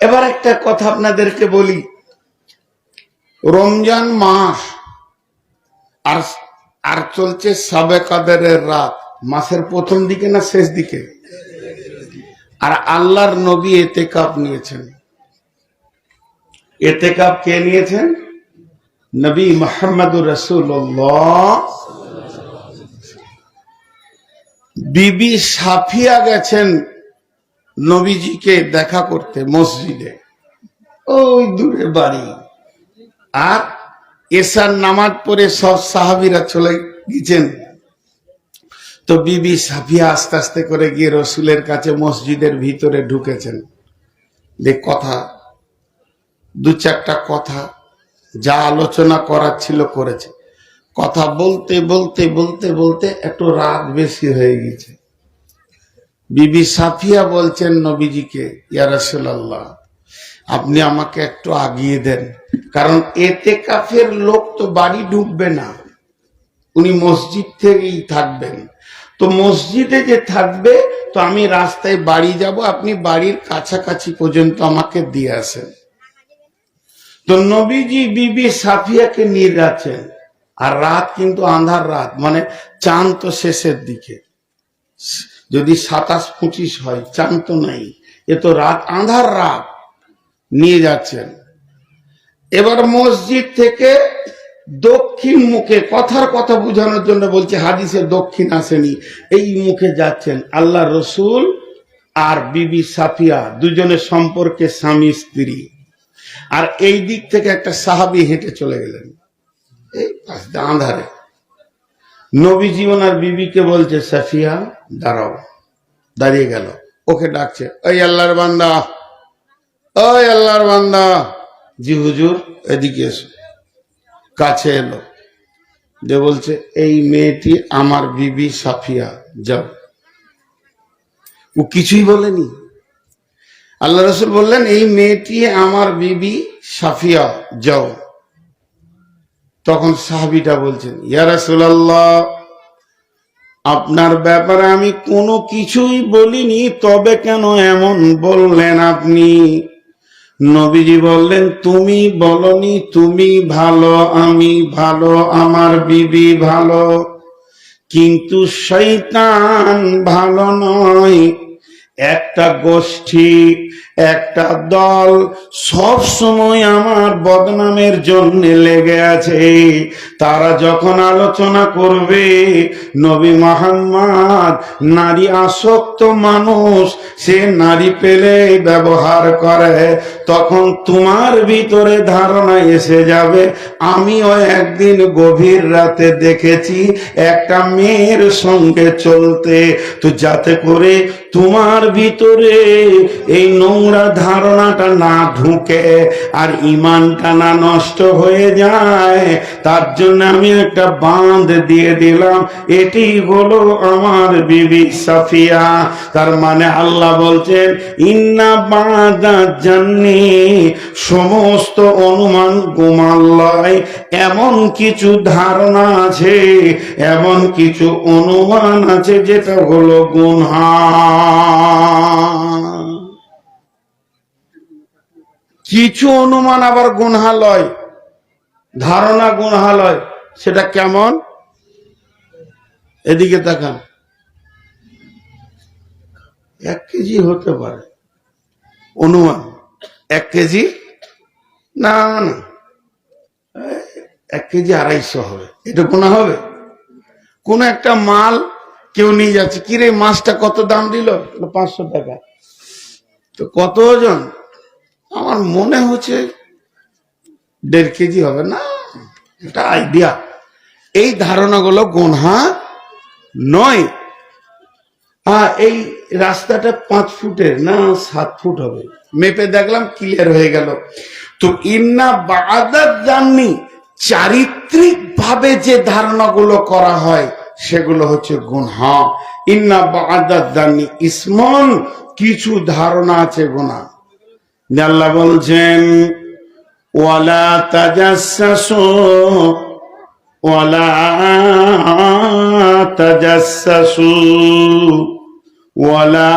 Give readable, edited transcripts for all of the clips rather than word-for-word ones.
এবার একটা কথা আপনাদেরকে বলি, রমজান মাস আর আর চলছে শবে কদরের রাত, মাসের প্রথম দিকে না শেষ দিকে? আর আল্লাহর নবী এতেকাফ নিয়েছেন। এতেকাফ কে নিয়েছেন? নবী মুহাম্মদুর রাসূলুল্লাহ। বিবি সাফিয়া গেছেন নবীজিকে দেখা করতে মসজিদে, ওই দূরে বাড়ি। আর এশার নামাজ পড়ে সব সাহাবীরা চলে গেছেন। তো বিবি সাফিয়া আস্তে আস্তে করে গিয়ে রসুলের কাছে মসজিদের ভিতরে ঢুকেছেন। দেখ কথা, দু চারটা কথা যা আলোচনা করার ছিল করেছে। কথা বলতে বলতে বলতে বলতে একটু রাত বেশি হয়ে গেছে। বিবি সাফিয়া বলছেন নবীজিকে, ইয়া রাসূলুল্লাহ, আপনি আমাকে একটু আগিয়ে দেন, কারণ এতেকাফের লোক তো বাড়ি ঢুকবে না, উনি মসজিদ থেকেই থাকবেন। তো মসজিদে যে থাকবে, তো আমি রাস্তায় বাড়ি যাব, আপনি বাড়ির কাছাকাছি পর্যন্ত আমাকে দিয়ে আসেন। তো নবীজি বিবি সাফিয়াকে নিয়ে যাচ্ছেন। আর রাত কিন্তু আন্ধার রাত, মানে চাঁদ তো শেষের দিকে, যদি 27-25 হয়, চাঁদ তো নাই, এ তো রাত, আন্ধার রাত। নিয়ে যাচ্ছেন। এবার মসজিদ থেকে দক্ষিণ মুখে, কথার কথা বোঝানোর জন্য বলছে, হাদিসে দক্ষিণ আসেনি, এই মুখে যাচ্ছেন আল্লাহ রসুল আর বিবি সাফিয়া, দুজনের সম্পর্কে স্বামী স্ত্রী। আর এই দিক থেকে একটা সাহাবী হেঁটে চলে গেলেন এই পাশে আঁধারে। নবীজি ওনার বিবিকে বলছে, সাফিয়া দাঁড়াও। দাঁড়িয়ে গেল, ওকে ডাকছে, ওই আল্লাহর বান্দা, ওই আল্লাহর বান্দা। জি হুজুর, এদিকে এসো। কাছে এলো, যে বলছে, এই মেয়েটি আমার বিবি সাফিয়া, যাও। ও কিছুই বলেনি। আল্লাহ রসুল বললেন, এই মেয়েটি আমার বিবি সাফিয়া, যাও। তখন সাহাবীটা বলছেন, ইয়া রাসূলুল্লাহ, আপনার ব্যাপারে আমি কোনো কিছুই বলিনি, তবে কেন এমন বললেন আপনি? নবীজি বললেন, তুমি বলনি তুমি ভালো, আমি ভালো, আমার বিবি ভালো, কিন্তু শয়তান ভালো নয়। একটা গোষ্ঠী, একটা দল সব সময় আমার বদনামের জন্য লেগে আছে। তারা যখন আলোচনা করবে নবী মুহাম্মদ নারী আসক্ত মানুষ, সে নারী পেলে ব্যবহার করে, তখন তোমার ভিতরে ধারণা এসে যাবে, আমিও একদিন গভীর রাতে দেখেছি একটা মেয়ের সঙ্গে চলতে। তো যাতে করে তোমার ভিতরে এই নোংরা ধারণাটা না ঢুকে আর ইমানটা না নষ্ট হয়ে যায়, তার জন্য আমি একটা বাঁধ দিয়ে দিলাম, এটি হলো আমার বিবি সাফিয়া। তার মানে আল্লাহ বলছেন, ইন্না বাদা জান্নি, সমস্ত অনুমান গুমাল্লায়, এমন কিছু ধারণা আছে, এমন কিছু অনুমান আছে, যেটা হলো গুনাহ। কিছু অনুমান আবার গুনাহালয়, ধারণা গুনাহালয়। সেটা কেমন? এদিকে তাকান। 1 কেজি হতে পারে অনুমান, 1 কেজি না, না 1 কেজি 250 হবে, এটা গুনাহ হবে? কোন একটা মাল কেউ নিয়ে যাচ্ছে, কিরে মাছটা কত দাম দিল? 500 টাকা। তো কত ওজন? আমার মনে হচ্ছে 1.5 কেজি হবে। না, এটা আইডিয়া। এই ধারণাগুলো গুনাহ নয়। এই রাস্তাটা 5 ফুটের না 7 ফুট হবে, মেপে দেখলাম, ক্লিয়ার হয়ে গেল। তো ইন্না বাদাত জান্নি, চারিত্রিক ভাবে যে ধারণাগুলো করা হয় সেগুলো হচ্ছে গুনাহ। ইন্না বাদাত জান্নি ইসমন, কিছু ধারণা আছে গুনাহ। আল্লাহ বলছেন, ওয়ালা তাজাসসু ওয়ালা তাজাসসু ওয়ালা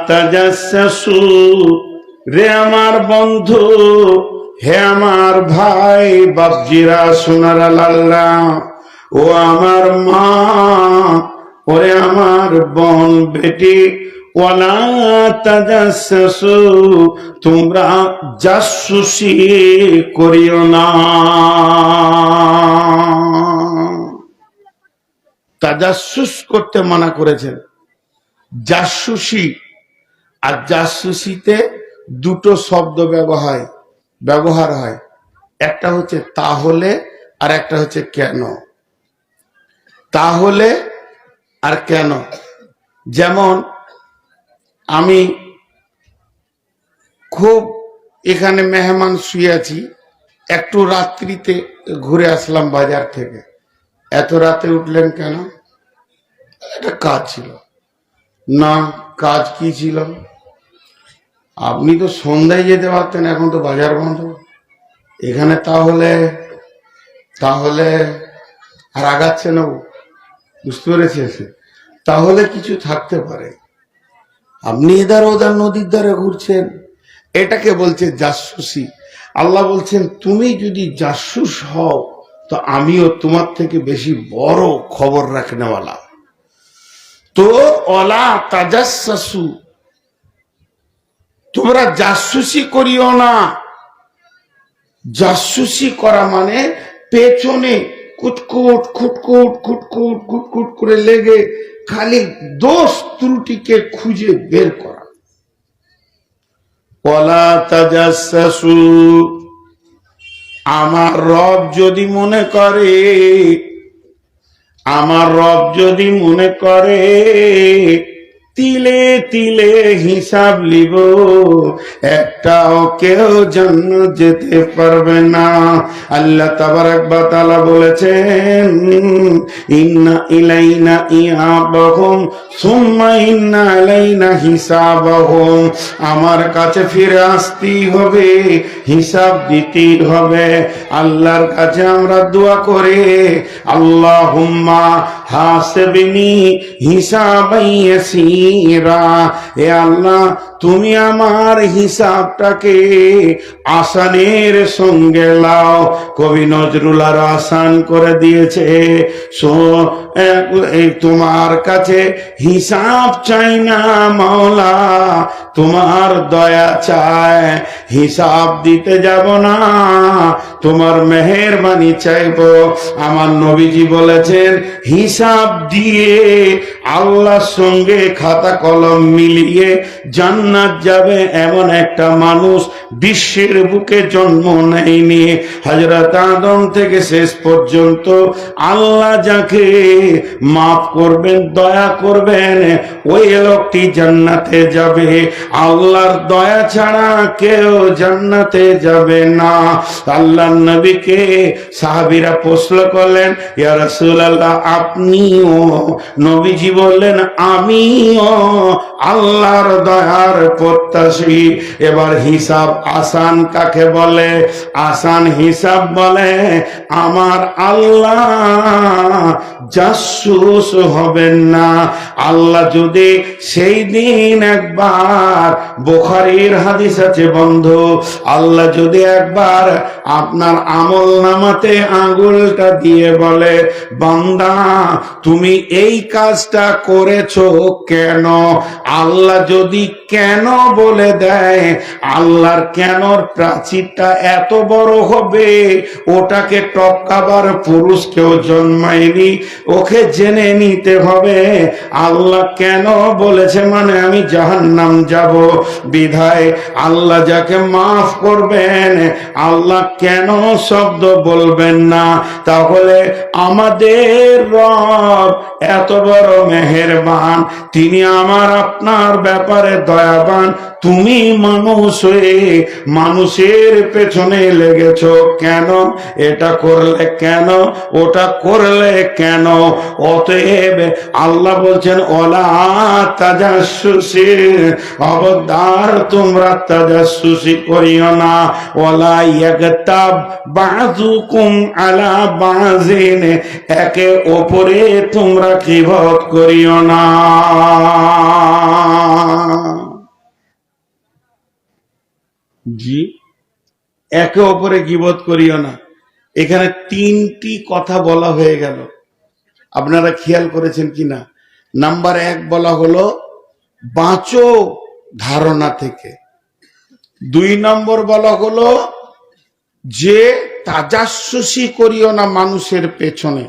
তাজাসসু রে আমার বন্ধু, হে আমার ভাই বাপজিরা সোনারা লাল্লা, ও আমার মা, ওরে আমার বোন বেটি, ওয়ালা তাজাসসু, তোমরা জাসুসি করিও না। তাজাসুস করতে মানা করেছেন। জাসুসি আর জাসুসিতে দুটো শব্দ ব্যবহার হয়, একটা হচ্ছে তাহলে আর একটা হচ্ছে কেন। তাহলে আর কেন, যেমন আমি খুব এখানে মেহমান শুয়ে আছি, একটু রাত্রিতে ঘুরে আসলাম বাজার থেকে, এত রাতে উঠলেন কেন? একটা কাজ ছিল। না, কাজ কি ছিল? আপনি তো সন্ধ্যায় যেতে পারতেন, এখন তো বাজার বন্ধ। এখানে তাহলে তাহলে আর আগাচ্ছে না, বুঝতে পেরেছেন? তাহলে কিছু থাকতে পারে। আপনি এধার ওধার নদীর ধারে ঘুরছেন, এটাকে বলছে জাসুসি। আল্লাহ বলছেন তুমি যদি জাসুস হও তো আমিও তোমার থেকে বেশি বড় খবর রাখনেওয়ালা। তো ওলা তাজাসসু, তোমরা জাসুসি করিও না। জাসুসি করা মানে পেছনে কুটকুট খুটকুট খুটকুট খুটকুট করে লেগে খালি দোষ ত্রুটিকে খুঁজে বের করা। ওয়ালা তাজাসসু, আমার রব যদি মনে করে, আমার রব যদি মনে করে তিলে তিলে হিসাব লিব, একটাও কেউ জান্নাত যেতে পারবে না। আল্লাহ তাবারক ওয়া তাআলা বলেছেন ইন্না ইলাইনা ইয়াবাহুম সুম্মা ইন্না আলাইনা হিসাবাহুম, আমার কাছে ফিরে আসতেই হবে, হিসাব দিতেই হবে। আল্লাহর কাছে আমরা দোয়া করি আল্লাহুম্মা হাসিবনি হিসাবান ইয়াসীরা, হে আল্লাহ তুমি আমার হিসাবটাকে আসানের সঙ্গে লাও। কবি নজরুল আর আসান করে দিয়েছে, তোমার কাছে হিসাব চাই না মাওলা, তোমার দয়া চায়। হিসাব দিতে যাব না, তোমার মেহেরবানি চাইব। আমার নবীজি বলেছেন হিসাব দিয়ে আল্লাহর সঙ্গে খাতা কলম মিলিয়ে জান্নাত যাবে এমন একটা মানুষ বিশ্বের বুকে জন্ম নেয়নি। হযরত আদম থেকে শেষ পর্যন্ত আল্লাহ যাকে মাফ করবেন, দয়া করবেন, ওই লোকটি জান্নাতে যাবে। আল্লাহর দয়া ছাড়া কেউ জান্নাতে যাবে না। আল্লাহর নবীকে সাহাবীরা প্রশ্ন করলেন, ইয়া রাসূলুল্লাহ আপনিও? নবীজি বললেন আমিও আল্লাহর দয়ার প্রত্যাশী। এবার হিসাব আসান কাকে বলে? আসান হিসাব বলে আমার আল্লাহ জাসুস হবেন না। আল্লাহ যদি সেই দিন একবার, বুখারীর হাদিস আছে বন্ধু, আল্লাহ যদি একবার আপনার আমল নামাতে আঙ্গুলটা দিয়ে বলে বান্দা তুমি এই কাজটা করেছো কেন, আল্লাহ যদি কেন বলে দেয়, আল্লাহর কেনর প্রাচীরটা এত বড় হবে, ওটাকে টপকাবার পুরুষ কেউ জন্মায়নি। ওকে জেনে নিতে হবে আল্লাহ কেন বলেছে, মানে আমি জাহান্নাম যাব, বিধায় আল্লাহ যাকে মাফ করবেন আল্লাহ কেন শব্দ বলবেন না। তাহলে আমাদের রব এত বড় মেহেরবান, তিনি আমার আপনার ব্যাপারে দয়াবান। তুমি মানুষ হয়ে মানুষের পেছনে লেগেছ কেন? এটা করলে কেন, ওটা করলে কেন? অতএব আল্লাহ বলছেন ওলা তাজাসসুসি, খবরদার তোমরা তাজাসসুসি করিও না। ওলা ইয়াগতাব বাযুকুম আলা বাযিন, একে অপরে তোমরা গীবত করিও না। জি, একে অপরে গীবত করিও না। এখানে তিনটি কথা বলা হয়ে গেল, আপনারা খেয়াল করেছেন কিনা? নাম্বার 1 বলা হলো বাঁচো ধারণা থেকে। 2 নম্বর বলা হলো যে তাজাসসুসি করিও না মানুষের পেছনে,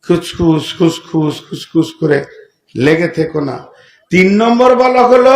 খুসখুস খুসখুস খুসখুস করে লেগে থেকো না। 3 নম্বর বলা হলো